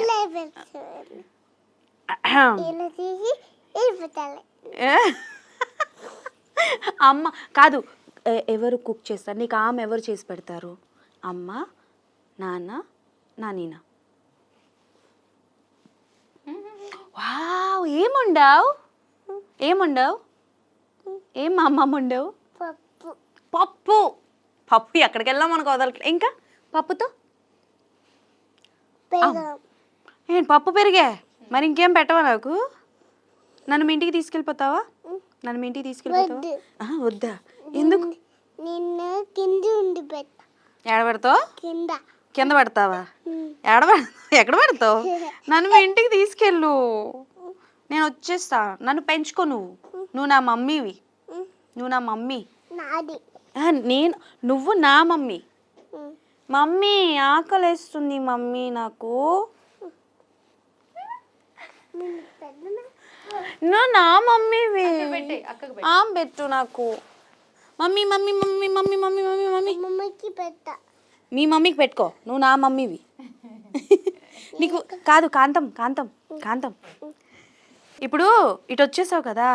ఇలా పెడతాను. ఇలా తీసి పెట్టాలి. ఏ? అమ్మ కాదు, ఎవరు కుక్ చేస్తారు నీకు? ఆమె ఎవరు చేసి పెడతారు? అమ్మ, నాన్న, నానీనా? వావ్, ఏముండవు? ఏం మా అమ్మమ్మ ఉండవు? పప్పు పప్పు. పప్పు ఎక్కడికి వెళ్ళాం మనకు వదలట్లే. ఇంకా పప్పుతో పెరుగు ఏంటి పప్పు పెరిగే? మరి ఇంకేం పెట్టవా నాకు? నన్ను మీ ఇంటికి తీసుకెళ్ళిపోతావా? నన్ను మీ ఇంటికి తీసుకెళ్ళిపోతావా? వద్దా? ఎందుకు? నిన్న కింద ఉండి పెట్ట. ఎక్కడ పెడతావు? కింద పెడతావా? ఎక్కడ పెడతావు? నన్ను మీ ఇంటికి తీసుకెళ్ళు. నేను వచ్చేస్తా. నన్ను పెంచుకో. నువ్వు నా మమ్మీవి. నువ్వు నా మమ్మీ. నాది నువ్వు నా మమ్మీ. మమ్మీ ఆకలేస్తుంది మమ్మీ నాకు. నువ్వు నా మమ్మీవి. పెట్టు నాకు. Mummy mummy mummy mummy mummy mummy mummy మమ్మీకి పెట్ట. మీ మమ్మీకి పెట్టుకో. నువ్వు నా మమ్మీవి. నీకు కాదు కాంతం కాంతం కాంతం. ఇప్పుడు ఇటు వచ్చేసావు కదా,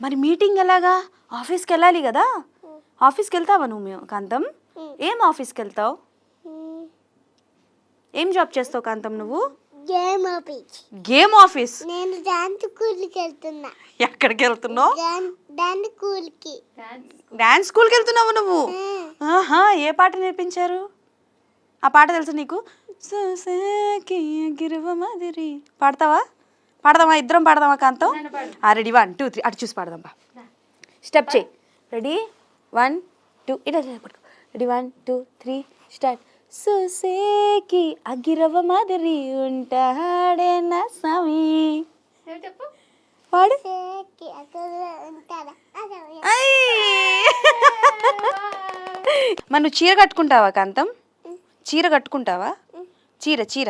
మరి మీటింగ్ ఎలాగా? ఆఫీస్కి వెళ్ళాలి కదా. ఆఫీస్కి వెళ్తావా నువ్వు కాంతం? ఏం ఆఫీస్కి వెళ్తావు? ఏం జాబ్ చేస్తావు కాంతం నువ్వు? Game office. Game office? నేను డాన్స్ స్కూల్కి వెళ్తున్నా. ఎక్కడికి వెళ్తున్నావు? డాన్స్ స్కూల్కి. డాన్స్ స్కూల్కి వెళ్తున్నావు నువ్వు? ఆహా, ఏ పాట నేర్పించారు? ఆ పాట తెలుసు నీకు? పాడతావా? పాడదామా? ఇద్దరం పాడదామా కాంతం? రెడీ 1 2 3 అటు చూసి పాడదాం. స్టెప్ చేయి. రెడీ 1 2 ఇట్లా పట్టుకో. Ready 1 2 3 start. సుసేకి అగిరవ మాదిరి ఉంటాడే నా స్వామి. పాడు. మరి నువ్వు చీర కట్టుకుంటావా కాంతం? చీర కట్టుకుంటావా? చీర చీర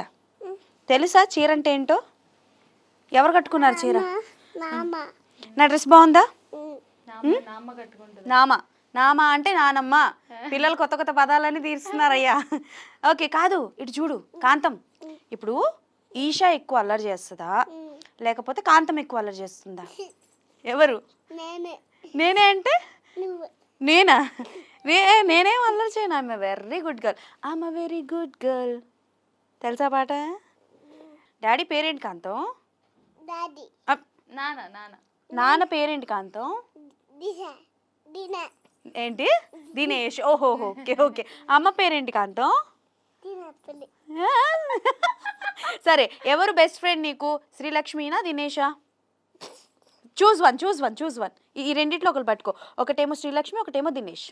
తెలుసా చీర అంటే ఏంటో? ఎవరు కట్టుకున్నారు చీర? నా డ్రెస్ బాగుందా? నామ అంటే నానమ్మ. పిల్లలు కొత్త కొత్త పదాలన్నీ తీరుస్తున్నారయ్యా. ఓకే కాదు, ఇటు చూడు కాంతం. ఇప్పుడు ఈషా ఎక్కువ అల్లరి చేస్తుందా లేకపోతే కాంతం ఎక్కువ అల్లరి చేస్తుందా? ఎవరు? నేనే అంటే నేనా? నేనేం అల్లరి చేయను. I'm very good girl. I'm very good girl. తెలుసా పాట? డాడీ పేరేంటి కాంతం? నాన్న పేరేంటి కాంతం? ఏంటి? దినేష్. ఓహో ఓకే ఓకే. అమ్మ పేరేంటి కాంతం? సరే, ఎవరు బెస్ట్ ఫ్రెండ్ నీకు? శ్రీలక్ష్మినా దినేషా? Choose one. ఈ రెండిట్లో ఒకరు పట్టుకో. ఒకటేమో శ్రీలక్ష్మి, ఒకటేమో దినేష్.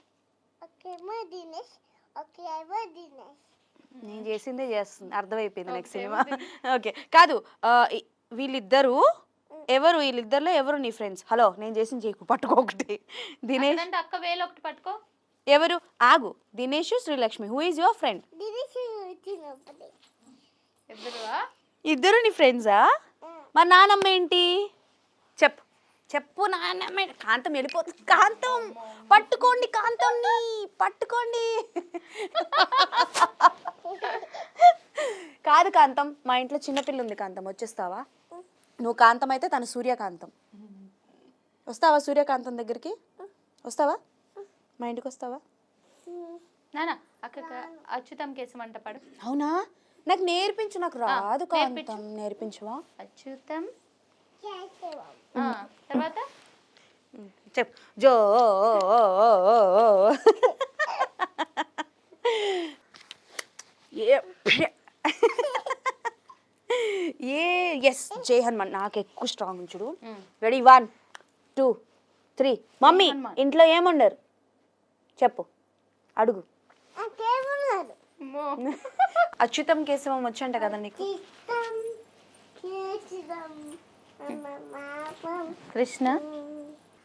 నేను చేసిందే చేస్తుంది, అర్థమైపోయింది. Next cinema. ఓకే కాదు, వీళ్ళిద్దరు ఎవరు? వీళ్ళిద్దరిలో ఎవరు నీ ఫ్రెండ్స్? హలో, నేను చేసింది చేయకు, పట్టుకో ఒకటి. దినేష్ అక్క వేలు ఒకటి పట్టుకో. ఎవరు? ఆగు. Dinesh Srilakshmi. Who is your friend? ఇద్దరు నీ ఫ్రెండ్సా? మరి నానమ్మ ఏంటి? చెప్పు నాన్నమ్మ. కాంతం వెళ్ళిపోతుంది. కాంతం పట్టుకోండి, కాంతంని పట్టుకోండి. కాదు కాంతం, మా ఇంట్లో చిన్నపిల్ల ఉంది కాంతం, వచ్చేస్తావా? నువ్వు కాంతం అయితే తను సూర్యకాంతం. వస్తావా సూర్యకాంతం దగ్గరికి? వస్తావా? మా ఇంటికి వస్తావా? నానా అక్క అచ్యుతం కేసం అంట పాడు. అవునా? నాకు నేర్పించు. నాకు రాదు కాంతం, నేర్పించవా? అచ్యుతం తర్వాత చెప్పు. జో ఎస్ జై హనుమాన్. నాకు ఎక్కువ స్ట్రాంగ్ ఉంచుడు. రెడీ 1 2 3. మమ్మీ ఇంట్లో ఏముండరు చెప్పు, అడుగు. నాకేమన్నారు అచ్యుతం కేశవం వచ్చంట కదా నీకు. చిత్తం కేసిదం మాపం కృష్ణ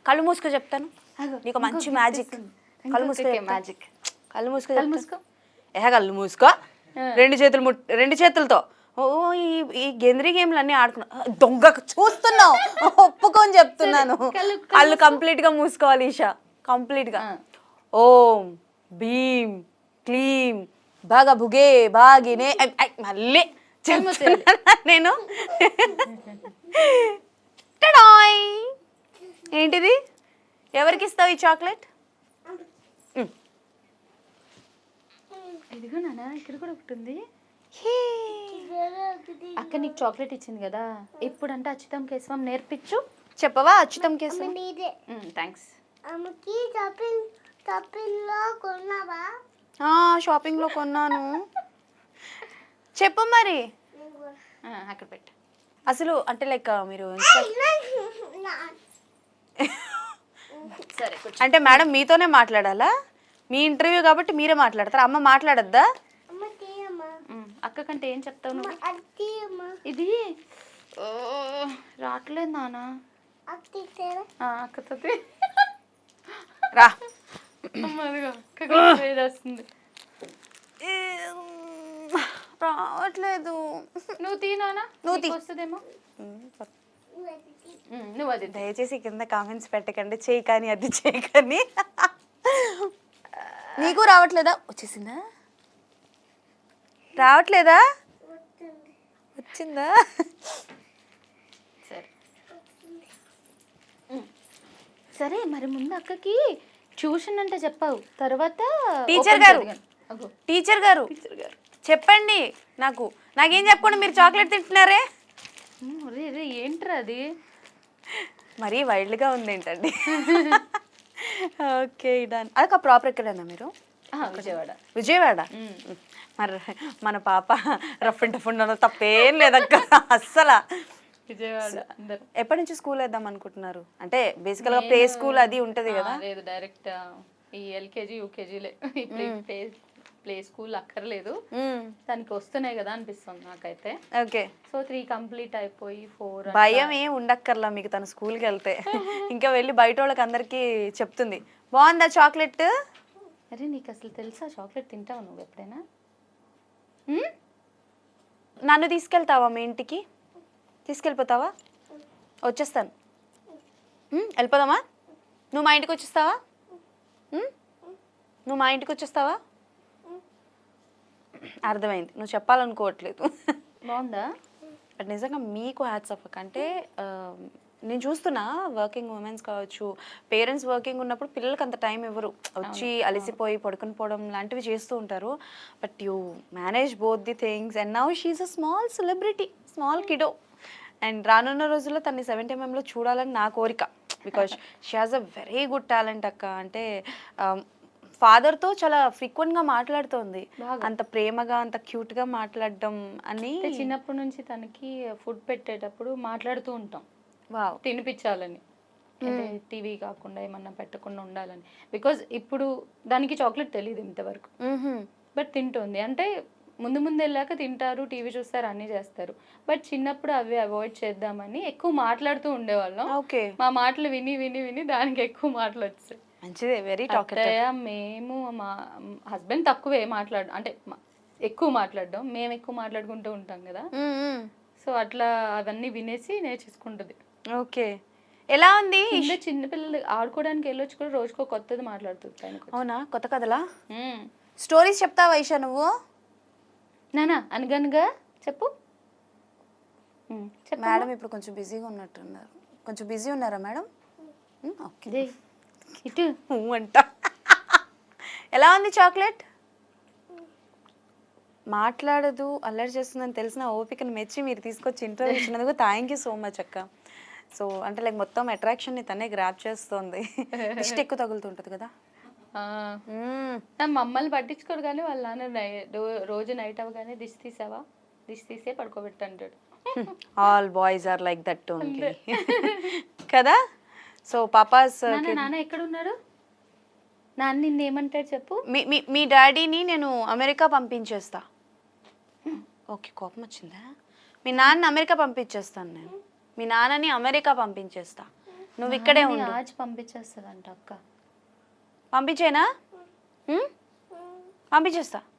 కళ్ళు మూసుకో చెప్తాను నీకు మంచి మ్యాజిక్. కళ్ళు మూసుకో మ్యాజిక్. కళ్ళు మూసుకో కళ్ళు మూసుకో. కళ్ళు మూసుకో. రెండు చేతులతో. ఓ ఈ గెంద్రీ గేమ్లు అన్నీ ఆడుకున్నా. దొంగ చూస్తున్నావు, ఒప్పుకొని చెప్తున్నాను. కళ్ళు కంప్లీట్ గా మూసుకోవాలి ఈషా, కంప్లీట్ గా. ఓం భీం క్లీం భగ భుగే భాగినే. మళ్ళీ చెప్తున్నా నేను. టడాయ్. ఏంటిది, ఎవరికి ఇస్తావు ఈ చాక్లెట్? ఇదిగో నాన్న, ఇక్కడ కూడా ఒకటి ఉంది. అక్క నీకు చాక్లెట్ ఇచ్చింది కదా, ఇప్పుడు అంటే అచ్యుతం కేశవం నేర్పించు. చెప్పవా అచ్యుతం కేశవం? నీదే థ్యాంక్స్. అమ్మకి షాపింగ్ లో కొన్నావా? షాపింగ్ లో కొన్నాను. చెప్పు మరి. అక్కడ పెట్టు. అసలు అంటే లైక్ మీరు సరే అంటే మేడం మీతోనే మాట్లాడాలా? మీ ఇంటర్వ్యూ కాబట్టి మీరే మాట్లాడతారు. అమ్మ మాట్లాడద్దా? అమ్మకి అమ్మ అక్క కంటే ఏం చెప్తావు నువ్వు? అత్తి అమ్మ ఇది రావట్లేదు నాన్న. అత్తి తేరా అక్కతో రా. వస్తుంది. రావట్లేదు. నువ్వు తీనానా, నువ్వు తీ. వస్తుందేమో. నువ్వు అది దయచేసి కింద కామెంట్స్ పెట్టకండి, చేయి కానీ అది చేయి కానీ. నీకు రావట్లేదా? వచ్చేసిందా? రావట్లేదా? వచ్చిందా? సరే సరే, మరి ముందు అక్కకి ట్యూషన్ అంటే చెప్పావు, తర్వాత టీచర్ గారు చెప్పండి నాకు. నాకేం చెప్పకుండా మీరు చాక్లెట్ తింటున్నారే. రే ఏంట్రా అది? మరీ వైల్డ్గా ఉంది ఏంటండి. Okay done. అదొక ప్రాపర్ ఎక్కడన్నా మీరు? విజయవాడ. మరి మన పాప రఫ్ అండ్ టఫ్ ఉండడం తప్పేం లేదక్క అస్సలు. విజయవాడ. అందరు ఎప్పటి నుంచి స్కూల్ వేద్దాం అనుకుంటున్నారు? అంటే బేసికల్ గా ప్లే స్కూల్ అది ఉంటది కదా. లేదు, డైరెక్ట్ ఈ ఎల్కేజీ యూకేజీలే. ప్లే స్కూల్ అక్కర్లేదు, దానికి వస్తున్నాయి కదా అనిపిస్తుంది నాకైతే. ఓకే. సో 3 కంప్లీట్ అయిపోయి 4. భయం ఏం ఉండక్కర్లా మీకు తన స్కూల్కి వెళ్తే. ఇంకా వెళ్ళి బయట వాళ్ళకి అందరికి చెప్తుంది. బాగుందా చాక్లెట్? అరే నీకు అసలు తెలుసా చాక్లెట్ తింటావు నువ్వు ఎప్పుడైనా? నన్ను తీసుకెళ్తావా మీ ఇంటికి? తీసుకెళ్ళిపోతావా? వచ్చేస్తాను. వెళ్ళిపోదామా? నువ్వు మా ఇంటికి వచ్చేస్తావా? నువ్వు మా ఇంటికి వచ్చేస్తావా? అర్థమైంది, నువ్వు చెప్పాలనుకోవట్లేదు. బాగుందా? బట్ నిజంగా మీకు హ్యాట్స్ ఆఫ్. అంటే నేను చూస్తున్నా వర్కింగ్ ఉమెన్స్ కావచ్చు, పేరెంట్స్ వర్కింగ్ ఉన్నప్పుడు పిల్లలకి అంత టైం ఇవ్వరు, వచ్చి అలసిపోయి పడుకుని పోవడం లాంటివి చేస్తూ ఉంటారు. But you manage both the things and now she's a small celebrity, small kiddo. And రానున్న రోజుల్లో తన్ని 70mm చూడాలని నా కోరిక. Because she has a very good talent అక్క. అంటే ఫాదర్తో చాలా ఫ్రీక్వెంట్గా మాట్లాడుతోంది, అంత ప్రేమగా అంత క్యూట్గా మాట్లాడడం అని. చిన్నప్పటి నుంచి తనకి ఫుడ్ పెట్టేటప్పుడు మాట్లాడుతూ ఉంటాం, వావ్, తినిపించాలని. అంటే టీవీ కాకుండా ఏమన్నా పెట్టకుండా ఉండాలని. బికాజ్ ఇప్పుడు దానికి చాక్లెట్ తెలియదు ఇంతవరకు, బట్ తింటుంది. అంటే ముందు వెళ్ళాక తింటారు, టీవీ చూస్తారు, అన్నీ చేస్తారు. బట్ చిన్నప్పుడు అవి అవాయిడ్ చేద్దామని ఎక్కువ మాట్లాడుతూ ఉండేవాళ్ళం. ఓకే. మా మాటలు విని విని విని దానికి ఎక్కువ మాటలు వచ్చాయి. మంచిదే, వెరీ టాకటివ్. మేము మా హస్బెండ్ తక్కువే అంటే ఎక్కువ మాట్లాడడం, మేము ఎక్కువ మాట్లాడుకుంటూ ఉంటాం కదా. సో అట్లా అవన్నీ వినేసి నేర్చేసుకుంటుంది. ఓకే. ఎలా ఉంది? చిన్న పిల్లలు ఆడుకోవడానికి వెళ్ళొచ్చు కూడా, రోజుకో కొత్తది మాట్లాడుతుంది. అవునా? కొత్త కథలా? స్టోరీస్ చెప్తావా ఐషా నువ్వు? నానా అనగనగా చెప్పు. మేడం ఇప్పుడు కొంచెం బిజీగా ఉన్నట్టున్నారు. కొంచెం బిజీ ఉన్నారా మేడం? ఓకే. ఇటు అంట. ఎలా ఉంది చాక్లెట్? మాట్లాడదు, అల్లరి చేస్తుందని తెలిసిన ఓపికను మెచ్చి మీరు తీసుకొచ్చి ఇంటర్వ్యూ ఇచ్చినందుకు థ్యాంక్ యూ సో మచ్ అక్క. సో అంటే లైక్ మొత్తం అట్రాక్షన్ని తనే గ్రాప్ చేస్తుంది. ఇష్ట ఎక్కువ తగులుతుంటుంది కదా. మమ్మల్ని పట్టించుకోడు కానీ వాళ్ళ నాన్న రోజు నైట్ అవగానే దిష్టి తీసావా, దిష్టి తీసే పడుకోబెట్టి అంటాడు. All boys are like that only కదా. సో పాపాస్ నాన్న ఎక్కడ ఉన్నాడు? నాన్న నిన్ను ఏమంటాడు చెప్పు. మీ డాడీని నేను అమెరికా పంపించేస్తా. ఓకే, కోపం వచ్చిందా? మీ నాన్న అమెరికా పంపించేస్తాను నేను. మీ నాన్నని అమెరికా పంపించేస్తా, నువ్వు ఇక్కడే ఉండు. ఆజ్ పంపించేస్తుందంట అక్క. పంపించేనా? పంపించేస్తాను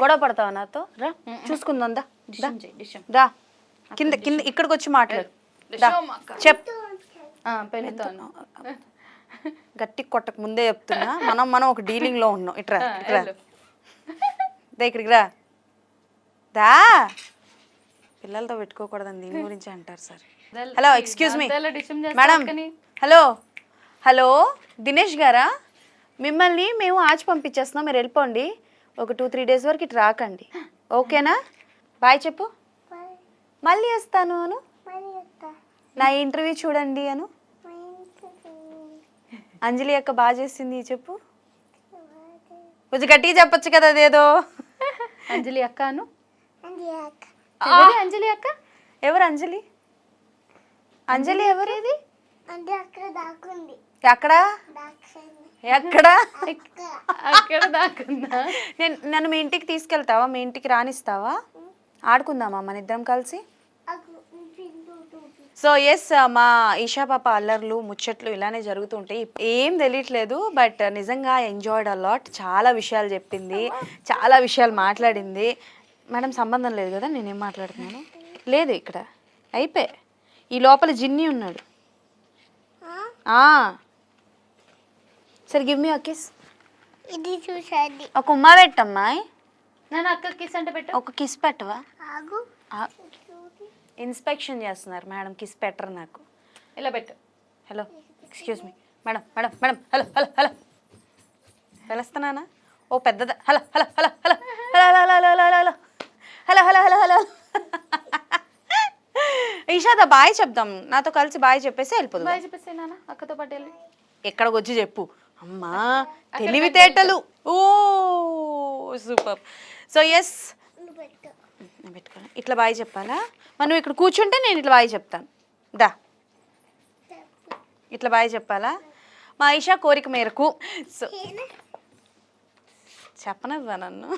గొడవ పడతావా నాతో? రా చూసుకుందాం, దా కింద ఇక్కడికి వచ్చి మాట్లాడు. చెప్ గట్టి కొట్టక ముందే చెప్తున్నా, మనం ఒక డీలింగ్ లో ఉన్నాం. ఇట్రా ఇక్కడికి రా. దా పిల్లలతో పెట్టుకోకూడదని దీని గురించి అంటారు sir. Hello, excuse me madam. Hello Dinesh గారా? మిమ్మల్ని మేము ఆచి పంపించేస్తున్నాం, మీరు వెళ్ళిపోండి. ఒక 2-3 days వరకు ఇటు రాకండి, ఓకేనా? బాయ్ చెప్పు. మళ్ళీ వస్తాను అను. నా ఇంటర్వ్యూ చూడండి అను. అంజలి అక్క బాగా చేసింది చెప్పు. కొంచెం గట్టిగా చెప్పొచ్చు కదా అదేదో. అంజలి అక్క అను. అంజలి అక్క ఎవరు? అంజలి ఎవరు? ఇది ఎక్కడ అక్కడ దాకుందా? నన్ను మీ ఇంటికి తీసుకెళ్తావా? మీ ఇంటికి రానిస్తావా? ఆడుకుందామా మన ఇద్దరం కలిసి? సో ఎస్, మా ఈషా పాప అల్లర్లు ముచ్చట్లు ఇలానే జరుగుతుంటాయి. ఏం తెలియట్లేదు, బట్ నిజంగా ఎంజాయ్డ్ అలాట్. చాలా విషయాలు చెప్పింది, చాలా విషయాలు మాట్లాడింది. మేడం సంబంధం లేదు కదా నేనేం మాట్లాడుతున్నాను? లేదు ఇక్కడ అయిపోయి. ఈ లోపల జిన్ని ఉన్నాడు. సరే గివ్ మీ కిస్. ఇది చూసాది. ఒక ఉమ్మా పెట్టమ్మా. నేను అక్క కిస్ అంటే పెట్టు. ఒక కిస్ పెట్టవా? ఆగు. ఇన్స్పెక్షన్ చేస్తున్నారు మేడం, కిస్ పెట్టరు నాకు. ఇలా పెట్టు. Hello, excuse me madam. Hello పిలుస్తున్నానా? ఓ పెద్దదా. హలో ఈషాద బాయ్ చెప్దాం, నాతో కలిసి బాయ్ చెప్పేసి వెళ్ళిపోదు. బాయ్ చెప్పేసి నాన్న అక్కతో పాటు వెళ్ళి ఎక్కడికి వచ్చి చెప్పు. అమ్మా తెలివితేటలు. ఓ సూపర్. సో ఎస్, పెట్టుకోవాలి. ఇట్లా బాయ్ చెప్పాలా? మనం ఇక్కడ కూర్చుంటే నేను ఇట్లా బాయ్ చెప్తాను. దా ఇట్లా బాయ్ చెప్పాలా? మా ఈషా కోరిక మేరకు. సో చెప్పనవ్వా నన్ను.